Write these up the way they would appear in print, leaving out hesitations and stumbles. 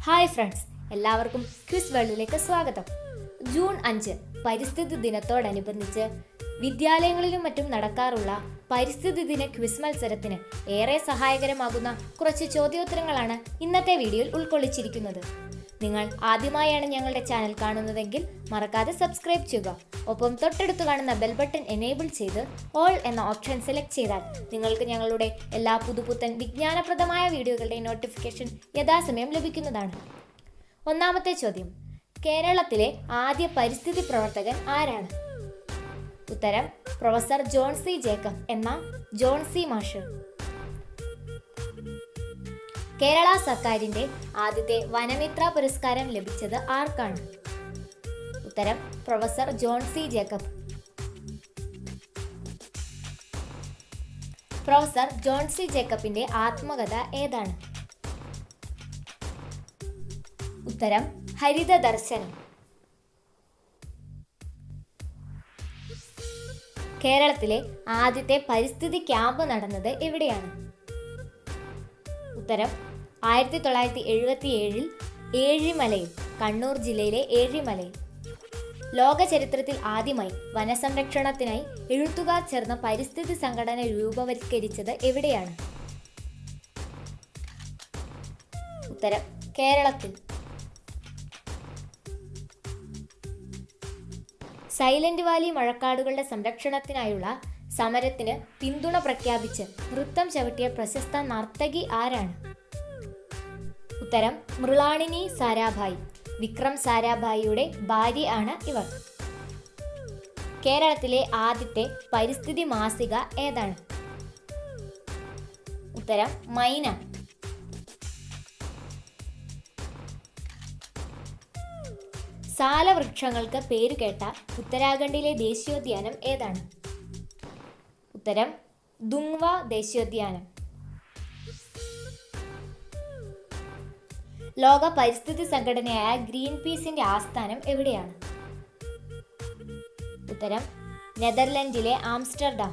Hi friends, എല്ലാവർക്കും quiz വേൾഡിലേക്ക് സ്വാഗതം. ജൂൺ 5 പരിസ്ഥിതി ദിനത്തോടനുബന്ധിച്ച് വിദ്യാലയങ്ങളിലും മറ്റും നടക്കാറുള്ള പരിസ്ഥിതി ദിന ക്വിസ് മത്സരത്തിന് ഏറെ സഹായകരമാകുന്ന കുറച്ച് ചോദ്യോത്തരങ്ങളാണ് ഇന്നത്തെ വീഡിയോയിൽ ഉൾക്കൊള്ളിച്ചിരിക്കുന്നത്. നിങ്ങൾ ആദ്യമായാണ് ഞങ്ങളുടെ ചാനൽ കാണുന്നതെങ്കിൽ മറക്കാതെ സബ്സ്ക്രൈബ് ചെയ്യുക. ഒപ്പം തൊട്ടടുത്ത് കാണുന്ന ബെൽ ബട്ടൺ എനേബിൾ ചെയ്ത് ഓൾ എന്ന ഓപ്ഷൻ സെലക്ട് ചെയ്താൽ നിങ്ങൾക്ക് ഞങ്ങളുടെ എല്ലാ പുതുപുത്തൻ വിജ്ഞാനപ്രദമായ വീഡിയോകളുടെ നോട്ടിഫിക്കേഷൻ യഥാസമയം ലഭിക്കുന്നതാണ്. ഒന്നാമത്തെ ചോദ്യം: കേരളത്തിലെ ആദ്യ പരിസ്ഥിതി പ്രവർത്തകൻ ആരാണ്? ഉത്തരം: പ്രൊഫസർ ജോൺ സി ജേക്കബ് എന്ന ജോൺ സി മാഷ്. കേരള സർക്കാരിന്റെ ആദ്യത്തെ വനമിത്ര പുരസ്കാരം ലഭിച്ചത് ആർക്കാണ്? ഉത്തരം: professor John C Jacob. Professor John C ജേക്കബിന്റെ ആത്മകഥ ഏതാണ്? ഉത്തരം: ഹരിത ദർശനം. കേരളത്തിലെ ആദ്യത്തെ പരിസ്ഥിതി ക്യാമ്പ് നടന്നത് എവിടെയാണ്? ഉത്തരം: 1977 ഏഴിമലയിൽ, കണ്ണൂർ ജില്ലയിലെ ഏഴിമലയിൽ. ലോക ചരിത്രത്തിൽ ആദ്യമായി വനസംരക്ഷണത്തിനായി എഴുത്തുകാർ ചേർന്ന പരിസ്ഥിതി സംഘടന രൂപവത്കരിച്ചത് എവിടെയാണ്? ഉത്തരം: കേരളത്തിൽ. സൈലന്റ് വാലി മഴക്കാടുകളുടെ സംരക്ഷണത്തിനായുള്ള സമരത്തിന് പിന്തുണ പ്രഖ്യാപിച്ച് നൃത്തം ചവിട്ടിയ പ്രശസ്ത നർത്തകി ആരാണ്? ഉത്തരം: മൃളാളിനി സാരാഭായി. വിക്രം സാരാഭായിയുടെ ഭാര്യ ആണ് ഇവർ. കേരളത്തിലെ ആദ്യത്തെ പരിസ്ഥിതി മാസിക ഏതാണ്? ഉത്തരം: മൈന. സാലവൃക്ഷങ്ങൾക്ക് പേരുകേട്ട ഉത്തരാഖണ്ഡിലെ ദേശീയോദ്യാനം ഏതാണ്? ഉത്തരം: ദുംഗ്വ ദേശീയോദ്യാനം. ലോക പരിസ്ഥിതി സംഘടനയായ ഗ്രീൻ പീസിന്റെ ആസ്ഥാനം എവിടെയാണ്? ഉത്തരം: നെതർലൻഡിലെ ആംസ്റ്റർഡാം.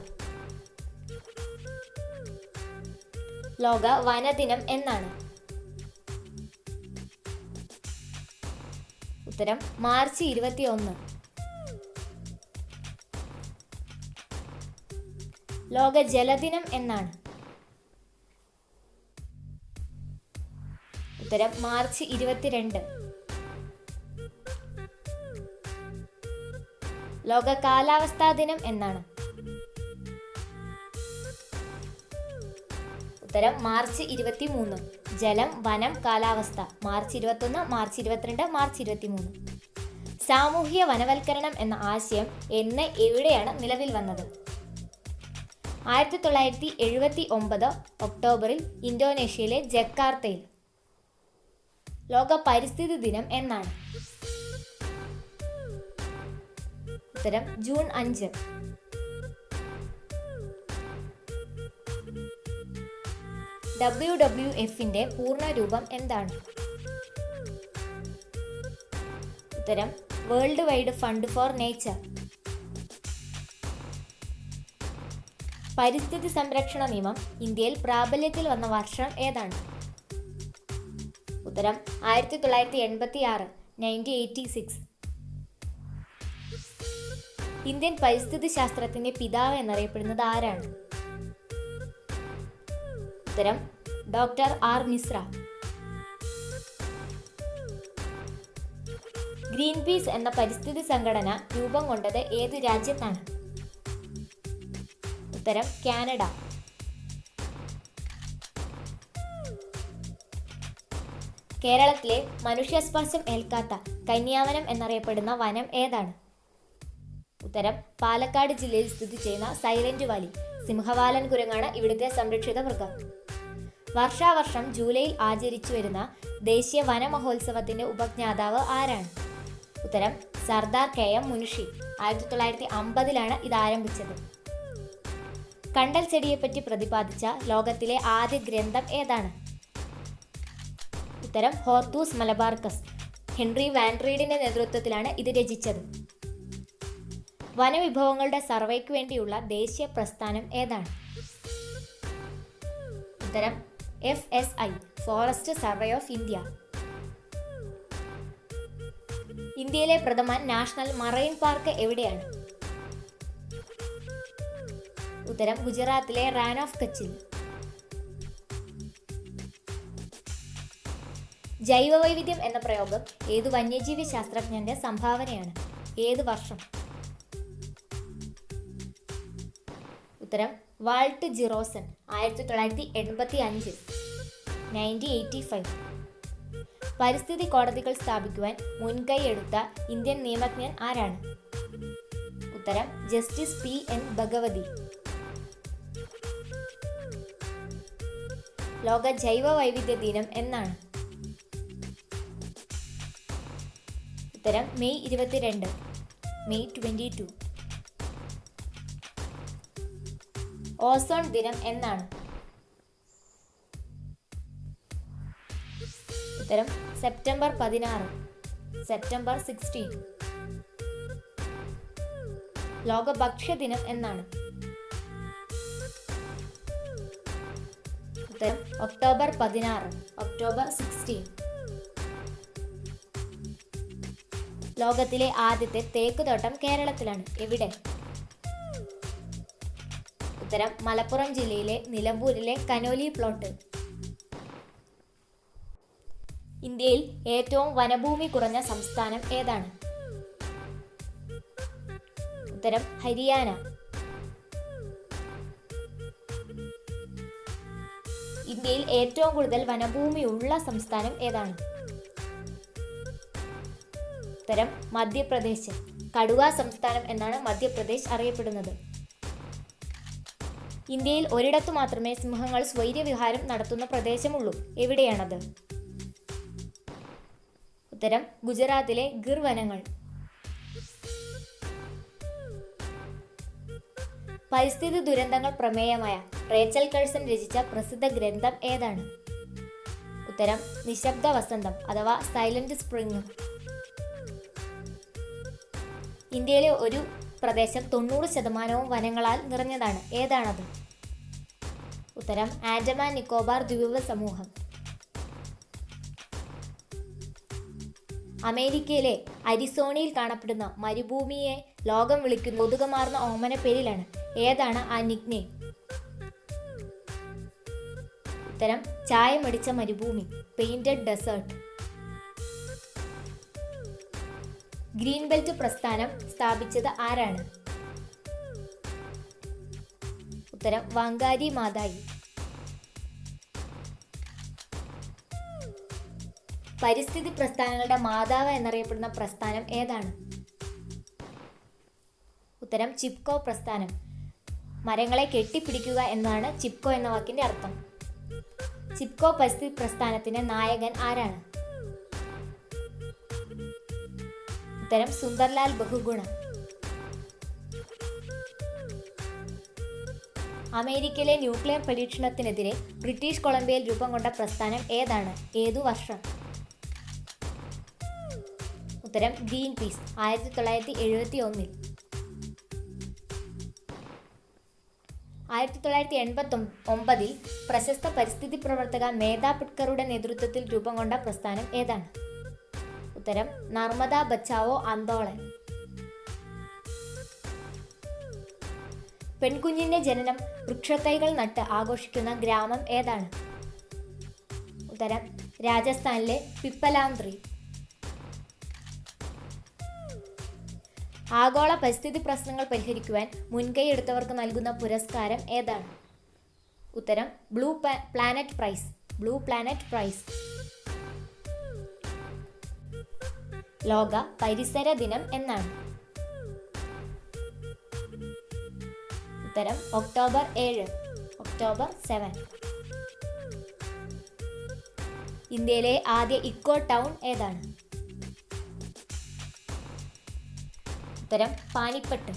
ലോക വനദിനം എന്നാണ്? ഉത്തരം: മാർച്ച് 21. ലോക ജലദിനം എന്നാണ്? ഉത്തരം: മാർച്ച് 22. ലോക കാലാവസ്ഥാ ദിനം എന്നാണ്? ഉത്തരം: മാർച്ച് 23. ജലം, വനം, കാലാവസ്ഥ മാർച്ച് 21, മാർച്ച് 22, മാർച്ച് 23. സാമൂഹിക വനവൽക്കരണം എന്ന ആശയം എന്ന് എവിടെയാണ് നിലവിൽ വന്നത്? 1979 ഒക്ടോബറിൽ ഇന്തോനേഷ്യയിലെ ജക്കാർത്തയിൽ. ലോക പരിസ്ഥിതി ദിനം എന്നാണ്? ഉത്തരം: ജൂൺ 5. WWFന്റെ പൂർണ്ണരൂപം എന്താണ്? ഉത്തരം: World Wide Fund for Nature. പരിസ്ഥിതി സംരക്ഷണ നിയമം ഇന്ത്യയിൽ പ്രാബല്യത്തിൽ വന്ന വർഷം ഏതാണ്? ഉത്തരം: 1986, 1986. ഇന്ത്യൻ പരിസ്ഥിതി ശാസ്ത്രത്തിന്റെ പിതാവ് എന്നറിയപ്പെടുന്നത് ആരാണ്? ഉത്തരം: doctor R Mishra. Greenpeace എന്ന പരിസ്ഥിതി സംഘടന രൂപം കൊണ്ടത് ഏത് രാജ്യത്താണ്? ഉത്തരം: കാനഡ. കേരളത്തിലെ മനുഷ്യസ്പർശം ഏൽക്കാത്ത കന്യാവനം എന്നറിയപ്പെടുന്ന വനം ഏതാണ്? ഉത്തരം: പാലക്കാട് ജില്ലയിൽ സ്ഥിതി ചെയ്യുന്ന സൈലന്റ് വാലി. സിംഹവാലൻ കുരങ്ങാണ് ഇവിടുത്തെ സംരക്ഷിത മൃഗം. വർഷാവർഷം ജൂലൈയിൽ ആചരിച്ചു വരുന്ന ദേശീയ വന മഹോത്സവത്തിന്റെ ഉപജ്ഞാതാവ് ആരാണ്? ഉത്തരം: സർദാർ KM മുൻഷി. 1950 ഇത് ആരംഭിച്ചത്. കണ്ടൽ ചെടിയെപ്പറ്റി പ്രതിപാദിച്ച ലോകത്തിലെ ആദ്യ ഗ്രന്ഥം ഏതാണ്? ഉത്തരം: ഹോർത്തൂസ് മലബാർക്കസ്. ഹെൻറി വാൻഡ്രീഡിന്റെ നേതൃത്വത്തിലാണ് ഇത് രചിച്ചത്. വനവിഭവങ്ങളുടെ സർവേക്ക് വേണ്ടിയുള്ള ദേശീയ പ്രസ്ഥാനം ഏതാണ്? ഉത്തരം: FSI, forest survey of India. ഇന്ത്യയിലെ പ്രഥമ നാഷണൽ മറൈൻ പാർക്ക് എവിടെയാണ്? ഉത്തരം ഗുജറാത്തിലെ റാൻ ഓഫ് കച്ചിൽ. ജൈവവൈവിധ്യം എന്ന പ്രയോഗം ഏതു വന്യജീവി ശാസ്ത്രജ്ഞന്റെ സംഭാവനയാണ്? ഏത് വർഷം? ഉത്തരം വാൾട്ട് ജിറോസൺ 1985. 1985. പരിസ്ഥിതി കോടതികൾ സ്ഥാപിക്കുവാൻ മുൻകൈ എടുത്ത ഇന്ത്യൻ നിയമജ്ഞൻ ആരാണ്? ഉത്തരം ജസ്റ്റിസ് P.N. ഭഗവതി. ലോക ജൈവ വൈവിധ്യ ദിനം എന്നാണ്? ഉത്തരം മെയ് 22. മെയ് 22. ഓസോൺ ദിനം എന്നാണ്? ഉത്തരം സെപ്റ്റംബർ 16. സെപ്റ്റംബർ 16. ലോക ഭക്ഷ്യ ദിനം എന്നാണ്? ഉത്തരം ഒക്ടോബർ 16. ഒക്ടോബർ 16. ലോകത്തിലെ ആദ്യത്തെ തേക്കുതോട്ടം കേരളത്തിലാണ്. എവിടെ? ഉത്തരം മലപ്പുറം ജില്ലയിലെ നിലമ്പൂരിലെ കനോലി പ്ലോട്ട്. ഇന്ത്യയിൽ ഏറ്റവും വനഭൂമി കുറഞ്ഞ സംസ്ഥാനം ഏതാണ്? ഉത്തരം ഹരിയാന. ഇന്ത്യയിൽ ഏറ്റവും കൂടുതൽ വനഭൂമി ഉള്ള സംസ്ഥാനം ഏതാണ്? ഉത്തരം മധ്യപ്രദേശ്. കടുവ സംസ്ഥാനം എന്നാണ് മധ്യപ്രദേശ് അറിയപ്പെടുന്നത്. ഇന്ത്യയിൽ ഒരിടത്തു മാത്രമേ സിംഹങ്ങൾ സ്വൈര്യവിഹാരം നടത്തുന്ന പ്രദേശമുള്ളൂ. എവിടെയാണത്? ഉത്തരം ഗുജറാത്തിലെ ഗിർ വനങ്ങൾ. പരിസ്ഥിതി ദുരന്തങ്ങൾ പ്രമേയമായ റേച്ചൽ കഴ്സൺ രചിച്ച പ്രസിദ്ധ ഗ്രന്ഥം ഏതാണ്? ഉത്തരം നിശബ്ദ വസന്തം അഥവാ സൈലന്റ് സ്പ്രിംഗ്. ഇന്ത്യയിലെ ഒരു പ്രദേശം 90% വനങ്ങളാൽ നിറഞ്ഞതാണ്. ഏതാണത്? ഉത്തരം ആൻഡമാൻ നിക്കോബാർ ദ്വീപ സമൂഹം. അമേരിക്കയിലെ അരിസോണയിൽ കാണപ്പെടുന്ന മരുഭൂമിയെ ലോകം വിളിക്കുന്ന കൗതുകമാർന്ന ഓമന പേരിലാണ്. ഏതാണ് ആ നിക്നെയിം? ഉത്തരം ചായമടിച്ച മരുഭൂമി, പെയിന്റഡ് ഡെസേർട്ട്. ഗ്രീൻ ബെൽറ്റ് പ്രസ്ഥാനം സ്ഥാപിച്ചത് ആരാണ്? ഉത്തരം വാങ്കാരി മാതായി. പരിസ്ഥിതി പ്രസ്ഥാനങ്ങളുടെ മാതാവ് എന്നറിയപ്പെടുന്ന പ്രസ്ഥാനം ഏതാണ്? ഉത്തരം ചിപ്കോ പ്രസ്ഥാനം. മരങ്ങളെ കെട്ടിപ്പിടിക്കുക എന്നാണ് ചിപ്കോ എന്ന വാക്കിന്റെ അർത്ഥം. ചിപ്കോ പരിസ്ഥിതി പ്രസ്ഥാനത്തിന്റെ നായകൻ ആരാണ്? ഉത്തരം സുന്ദർലാൽ ബഹുഗുണ. അമേരിക്കയിലെ ന്യൂക്ലിയർ പരീക്ഷണത്തിനെതിരെ ബ്രിട്ടീഷ് കൊളംബിയയിൽ രൂപം കൊണ്ട പ്രസ്ഥാനം ഏതാണ്? ഏതു വർഷം? ഉത്തരം ഗ്രീൻ പീസ് 1971. 1989 പ്രശസ്ത പരിസ്ഥിതി പ്രവർത്തക മേധാ പിട്കറുടെ നേതൃത്വത്തിൽ രൂപം കൊണ്ട പ്രസ്ഥാനം ഏതാണ്? ഉത്തരം നർമ്മദ ബച്ചാവോ ആന്തോളൻ. പെൺകുഞ്ഞിന്റെ ജനനം വൃക്ഷത്തൈകൾ നട്ട് ആഘോഷിക്കുന്ന ഗ്രാമം ഏതാണ്? ഉത്തരം രാജസ്ഥാനിലെ പിപ്പലാന്ത്രി. ആഗോള പരിസ്ഥിതി പ്രശ്നങ്ങൾ പരിഹരിക്കുവാൻ മുൻകൈയെടുത്തവർക്ക് നൽകുന്ന പുരസ്കാരം ഏതാണ്? ഉത്തരം Blue Planet Prize. Blue Planet Prize. ലോക പരിസര ദിനം എന്നാണ്? ഉത്തരം ഒക്ടോബർ 7. ഒക്ടോബർ 7. ഇന്ത്യയിലെ ആദ്യ ഇക്കോ ടൗൺ ഏതാണ്? ഉത്തരം പാനിപ്പട്ട്.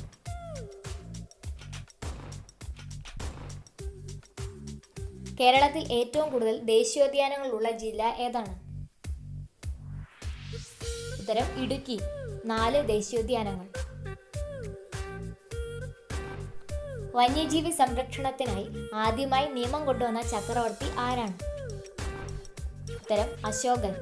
കേരളത്തിൽ ഏറ്റവും കൂടുതൽ ദേശീയോദ്യാനങ്ങളുള്ള ജില്ല ഏതാണ്? ഉത്തരം ഇടുക്കി. 4 ദേശീയോദ്യാനങ്ങൾ. വന്യജീവി സംരക്ഷണത്തിനായി ആദ്യമായി നിയമം കൊണ്ടുവന്ന ചക്രവർത്തി ആരാണ്? ഉത്തരം അശോകൻ.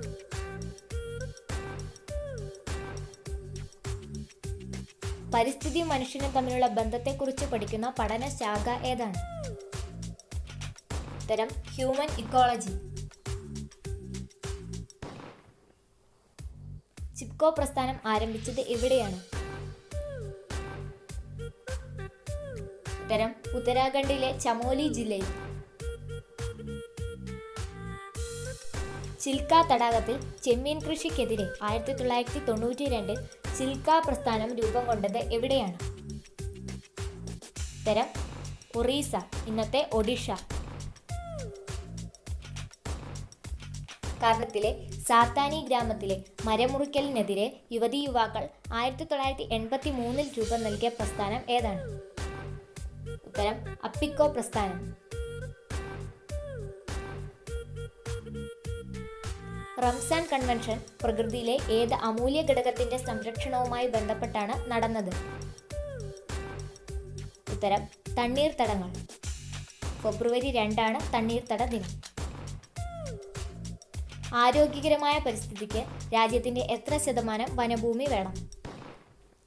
പരിസ്ഥിതിയും മനുഷ്യനും തമ്മിലുള്ള ബന്ധത്തെക്കുറിച്ച് പഠിക്കുന്ന പഠന ശാഖ ഏതാണ്? ഉത്തരം ഹ്യൂമൻ ഇക്കോളജി. ചിപ്കോ പ്രസ്ഥാനം ആരംഭിച്ചത് എവിടെയാണ്? ഉത്തരം ഉത്തരാഖണ്ഡിലെ ചമോലി ജില്ലയിൽ. ചിൽക്ക തടാകത്തിൽ ചെമ്മീൻ കൃഷിക്കെതിരെ 1992 ചിൽക്ക പ്രസ്ഥാനം രൂപം കൊണ്ടത് എവിടെയാണ്? ഉത്തരം ഒറീസ, ഇന്നത്തെ ഒഡീഷ. കേരളത്തിലെ സാത്താനി ഗ്രാമത്തിലെ മരമുറിക്കലിനെതിരെ യുവതീ യുവാക്കൾ 1983 രൂപം നൽകിയ പ്രസ്ഥാനം ഏതാണ്? ഉത്തരം അപ്പിക്കോ പ്രസ്ഥാനം. റംസാൻ കൺവെൻഷൻ പ്രകൃതിയിലെ ഏത് അമൂല്യ ഘടകത്തിന്റെ സംരക്ഷണവുമായി ബന്ധപ്പെട്ടാണ് നടന്നത്? ഉത്തരം തണ്ണീർത്തടങ്ങൾ. ഫെബ്രുവരി 2 തണ്ണീർത്തട ദിനം. ആരോഗ്യകരമായ പരിസ്ഥിതിക്ക് രാജ്യത്തിന്റെ എത്ര ശതമാനം വനഭൂമി വേണം?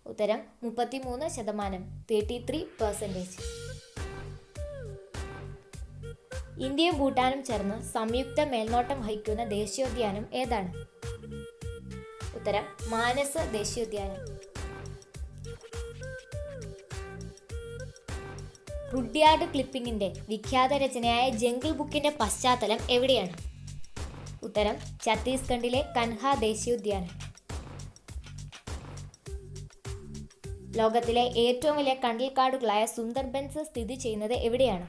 ഉത്തരം 33%, 33%. ഇന്ത്യയും ഭൂട്ടാനും ചേർന്ന് സംയുക്ത മേൽനോട്ടം വഹിക്കുന്ന ദേശീയോദ്യാനം ഏതാണ്? ഉത്തരം മാനസ് ദേശീയോദ്യാനം. റുഡ്യാർഡ് ക്ലിപ്പിംഗിന്റെ വിഖ്യാത രചനയായ ജംഗിൾ ബുക്കിന്റെ പശ്ചാത്തലം എവിടെയാണ്? ഉത്തരം ഛത്തീസ്ഗഡിലെ കൻഹ ദേശീയോദ്യാനം. ലോകത്തിലെ ഏറ്റവും വലിയ കണ്ടൽക്കാടുകളായ സുന്ദർബൻസ് സ്ഥിതി ചെയ്യുന്നത് എവിടെയാണ്?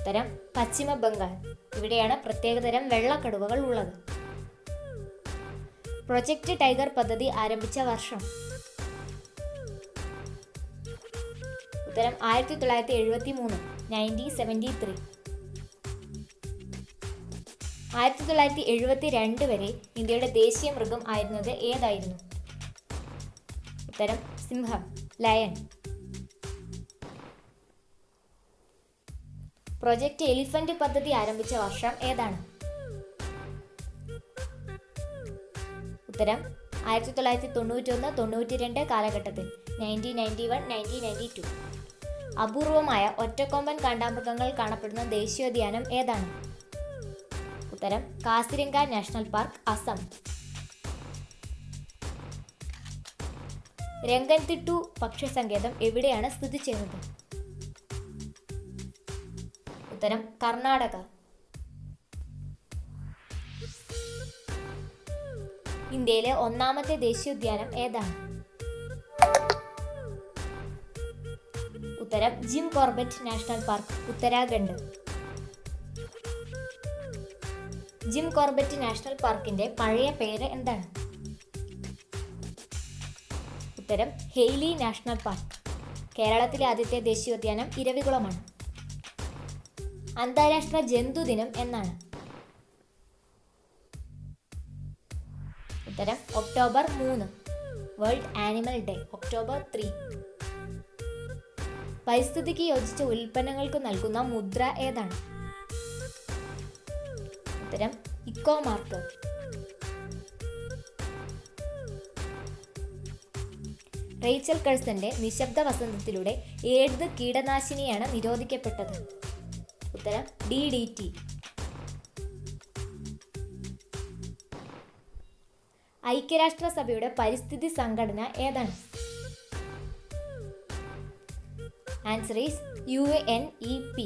ഉത്തരം പശ്ചിമ ബംഗാൾ. ഇവിടെയാണ് പ്രത്യേകതരം വെള്ളക്കടുവകൾ ഉള്ളത്. പ്രൊജക്ട് ടൈഗർ പദ്ധതി ആരംഭിച്ച വർഷം? ഉത്തരം 1973, 1973. 1972 വരെ ഇന്ത്യയുടെ ദേശീയ മൃഗം ആയിരുന്നത് ഏതായിരുന്നു? ഉത്തരം സിംഹം, ലയൺ. പ്രൊജക്ട് എലിഫന്റ് പദ്ധതി ആരംഭിച്ച വർഷം ഏതാണ്? ഉത്തരം 1991-92 കാലഘട്ടത്തിൽ, 1991, 1992. അപൂർവമായ ഒറ്റക്കൊമ്പൻ കാണ്ടാമൃഗങ്ങൾ കാണപ്പെടുന്ന ദേശീയോദ്യാനം ഏതാണ്? ഉത്തരം കാസിരംഗ നാഷണൽ പാർക്ക്, അസം. രംഗൻതിട്ടു പക്ഷിസങ്കേതം എവിടെയാണ് സ്ഥിതി ചെയ്യുന്നത്? ഉത്തരം കർണാടക. ഇന്ത്യയിലെ ഒന്നാമത്തെ ദേശീയോദ്യാനം ഏതാണ്? ഉത്തരം Jim Corbett national park, Uttarakhand. Jim Corbett national പാർക്കിന്റെ പഴയ പേര് എന്താണ്? ഉത്തരം ഹെയ്ലി നാഷണൽ പാർക്ക്. കേരളത്തിലെ ആദ്യത്തെ ദേശീയോദ്യാനം ഇരവികുളമാണ്. അന്താരാഷ്ട്ര ജന്തു ദിനം എന്നാണ്? ഉത്തരം October 3. World animal day, October 3. പരിസ്ഥിതിക്ക് യോജിച്ച ഉൽപ്പന്നങ്ങൾക്ക് നൽകുന്ന മുദ്ര ഏതാണ്? ഉത്തരം ഇക്കോ മാർക്ക്. റേച്ചൽ കഴ്സന്റെ നിശബ്ദ വസന്തത്തിലൂടെ ഏത് കീടനാശിനിയാണ് നിരോധിക്കപ്പെട്ടത്? ഉത്തരം DDT. ഐക്യരാഷ്ട്രസഭയുടെ പരിസ്ഥിതി സംഘടന ഏതാണ്? Answer is UNEP.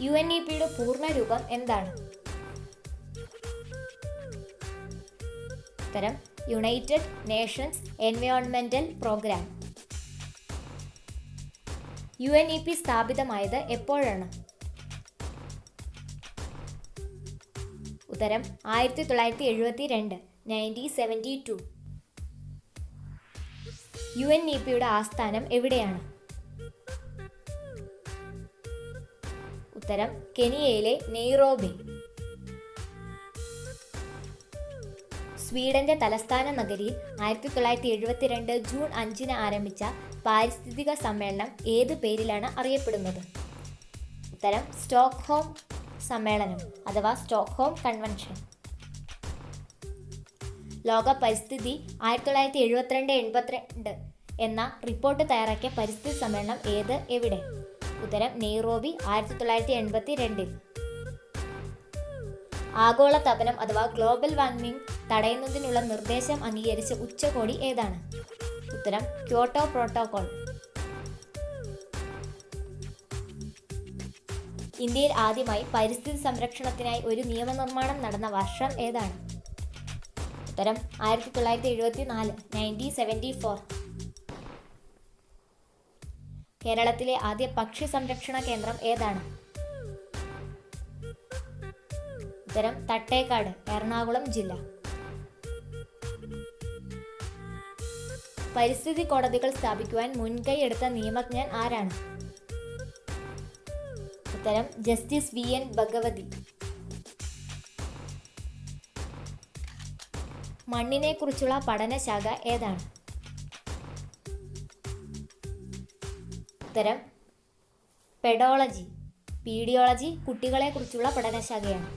UNEPയുടെ പൂർണ്ണരൂപം എന്താണ്? ഉത്തരം യുണൈറ്റഡ് നേഷൻസ് എൻവയോൺമെന്റൽ പ്രോഗ്രാം. UNEP സ്ഥാപിതമായത് എപ്പോഴാണ്? ഉത്തരം 1972, 1972. UNEPയുടെ ആസ്ഥാനം എവിടെയാണ്? ഉത്തരം കെനിയയിലെ നെയ്റോബി. സ്വീഡന്റെ തലസ്ഥാന നഗരിയിൽ 1972 ജൂൺ 5 ആരംഭിച്ച പാരിസ്ഥിതിക സമ്മേളനം ഏത് പേരിലാണ് അറിയപ്പെടുന്നത്? ഉത്തരം സ്റ്റോക്ക്ഹോം സമ്മേളനം അഥവാ സ്റ്റോക്ക്ഹോം കൺവെൻഷൻ. ലോക പരിസ്ഥിതി 1972-82 എന്ന റിപ്പോർട്ട് തയ്യാറാക്കിയ പരിസ്ഥിതി സമ്മേളനം ഏത്, എവിടെ? ഉത്തരം നെയ്റോബി, 1982. ആഗോളതാപനം അഥവാ ഗ്ലോബൽ വാർമിംഗ് തടയുന്നതിനുള്ള നിർദ്ദേശം അംഗീകരിച്ച ഉച്ചകോടി ഏതാണ്? ഉത്തരം ക്യോട്ടോ പ്രോട്ടോകോൾ. ഇന്ത്യയിൽ ആദ്യമായി പരിസ്ഥിതി സംരക്ഷണത്തിനായി ഒരു നിയമനിർമ്മാണം നടന്ന വർഷം ഏതാണ്? ഉത്തരം 1974, 1974. കേരളത്തിലെ ആദ്യ പക്ഷി സംരക്ഷണ കേന്ദ്രം ഏതാണ്? ഉത്തരം തട്ടേക്കാട്, എറണാകുളം ജില്ല. പരിസ്ഥിതി കോടതികൾ സ്ഥാപിക്കുവാൻ മുൻകൈ എടുത്ത നിയമജ്ഞൻ ആരാണ്? ഉത്തരം ജസ്റ്റിസ് VN ഭഗവതി. മണ്ണിനെ കുറിച്ചുള്ള പഠനശാഖ ഏതാണ്? ഉത്തരം പെഡോളജി. പീഡിയോളജി കുട്ടികളെ കുറിച്ചുള്ള പഠനശാഖയാണ്.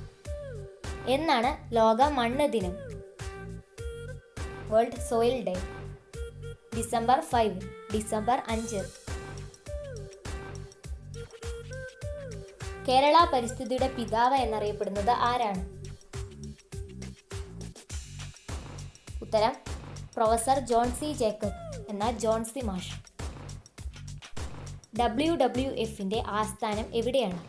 എന്നാണ് ലോക മണ്ണ് ദിനം? World soil day. December 5, December 5. Kerala പരിസ്ഥിതിയുടെ പിതാവ് എന്നറിയപ്പെടുന്നത് ആരാണ്? ഉത്തരം പ്രൊഫസർ ജോൺ സി ജേക്കബ് എന്ന ജോൺ സി മാഷ്. WWFന്റെ ആസ്ഥാനം എവിടെയാണ്?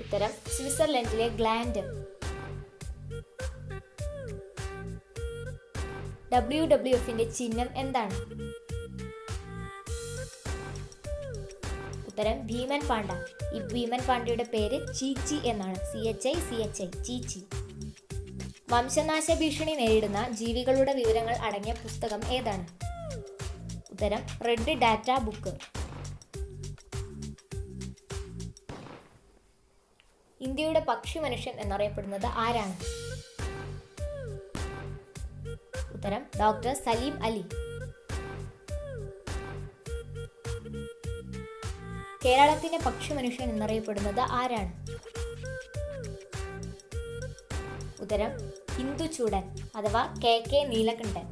ഉത്തരം സ്വിറ്റ്സർലൻഡിലെ ഗ്ലാൻഡ്. WWFന്റെ ചിഹ്നം എന്താണ്? ഉത്തരം ഭീമൻ പാണ്ട. ഈ ഭീമൻ പാണ്ടയുടെ പേര് ചീച്ചി എന്നാണ്. CHI ചീച്ചി. വംശനാശ ഭീഷണി നേരിടുന്ന ജീവികളുടെ വിവരങ്ങൾ അടങ്ങിയ പുസ്തകം ഏതാണ്? ഉത്തരം റെഡ് ഡാറ്റ ബുക്ക്. ഇന്ത്യയുടെ പക്ഷി മനുഷ്യൻ എന്നറിയപ്പെടുന്നത് ആരാണ്? ഉത്തരം ഡോക്ടർ സലീം അലി. കേരളത്തിന്റെ പക്ഷി മനുഷ്യൻ എന്നറിയപ്പെടുന്നത് ആരാണ്? ഉത്തരം ഹിന്ദുചൂടൻ അഥവാ KK നീലകണ്ഠൻ.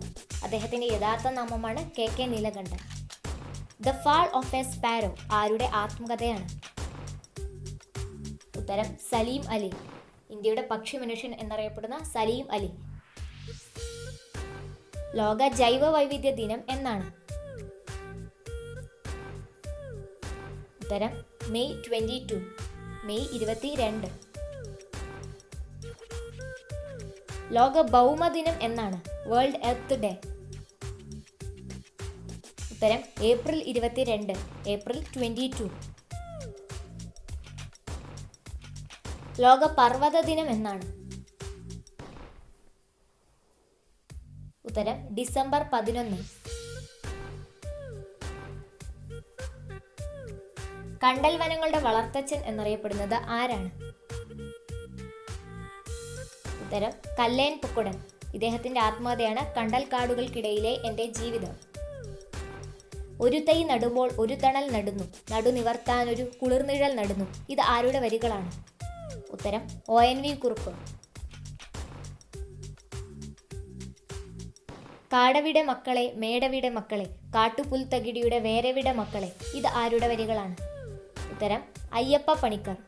അദ്ദേഹത്തിന്റെ യഥാർത്ഥ നാമമാണ് KK Neelakantan. The fall of a sparrow ആരുടെ ആത്മകഥയാണ്? ഉത്തരം സലീം അലി. ഇന്ത്യയുടെ പക്ഷി മനുഷ്യൻ എന്നറിയപ്പെടുന്ന സലീം അലി. ലോക ജൈവ വൈവിധ്യ ദിനം എന്നാണ്? ഉത്തരം മെയ് 22, മെയ് 22. ലോക ഭൗമദിനം എന്നാണ്? World earth day. ഉത്തരം ഏപ്രിൽ 22, ഏപ്രിൽ 22. ലോക പർവ്വത ദിനം എന്നാണ്? ഉത്തരം ഡിസംബർ 11. കണ്ടൽ വനങ്ങളുടെ വളർത്തച്ഛൻ എന്നറിയപ്പെടുന്നത് ആരാണ്? ഉത്തരം കല്ലേൻ പൊക്കുടൻ. ഇദ്ദേഹത്തിന്റെ ആത്മകഥയാണ് കണ്ടൽ കാടുകൾക്കിടയിലെ എൻ്റെ ജീവിതം. ഒരു തൈ നടുമ്പോൾ ഒരു തണൽ നടുന്നു, നടുനിവർത്താനൊരു കുളിർനിഴൽ നടുന്നു. ഇത് ആരുടെ വരികളാണ്? ഉത്തരം ONV കുറുപ്പ്. കാടവിടെ മക്കളെ, മേടവിടെ മക്കളെ, കാട്ടുപുൽത്തകിടിയുടെ വേരവിടെ മക്കളെ. ഇത് ആരുടെ വരികളാണ്? ഉത്തരം അയ്യപ്പ പണിക്കർ.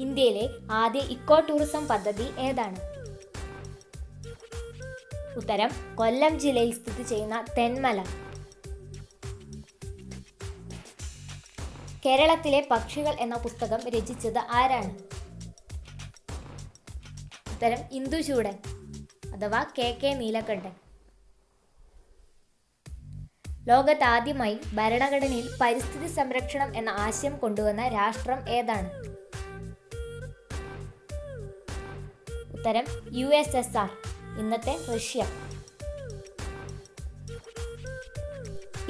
ഇന്ത്യയിലെ ആദ്യ ഇക്കോ ടൂറിസം പദ്ധതി ഏതാണ്? ഉത്തരം കൊല്ലം ജില്ലയിൽ സ്ഥിതി ചെയ്യുന്ന തെന്മല. കേരളത്തിലെ പക്ഷികൾ എന്ന പുസ്തകം രചിച്ചത് ആരാണ്? ഉത്തരം ഇന്ദുചൂടൻ അഥവാ KK നീലകണ്ഠൻ. ലോകത്താദ്യമായി ഭരണഘടനയിൽ പരിസ്ഥിതി സംരക്ഷണം എന്ന ആശയം കൊണ്ടുവന്ന രാഷ്ട്രം ഏതാണ്? ഉത്തരം USSR, ഇന്നത്തെ റഷ്യ.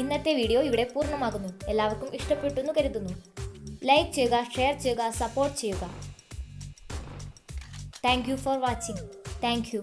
ഇന്നത്തെ വീഡിയോ ഇവിടെ പൂർണ്ണമാകുന്നു. എല്ലാവർക്കും ഇഷ്ടപ്പെട്ടു എന്ന് കരുതുന്നു. ലൈക്ക് ചെയ്യുക, ഷെയർ ചെയ്യുക, സപ്പോർട്ട് ചെയ്യുക. Thank you for watching. Thank you.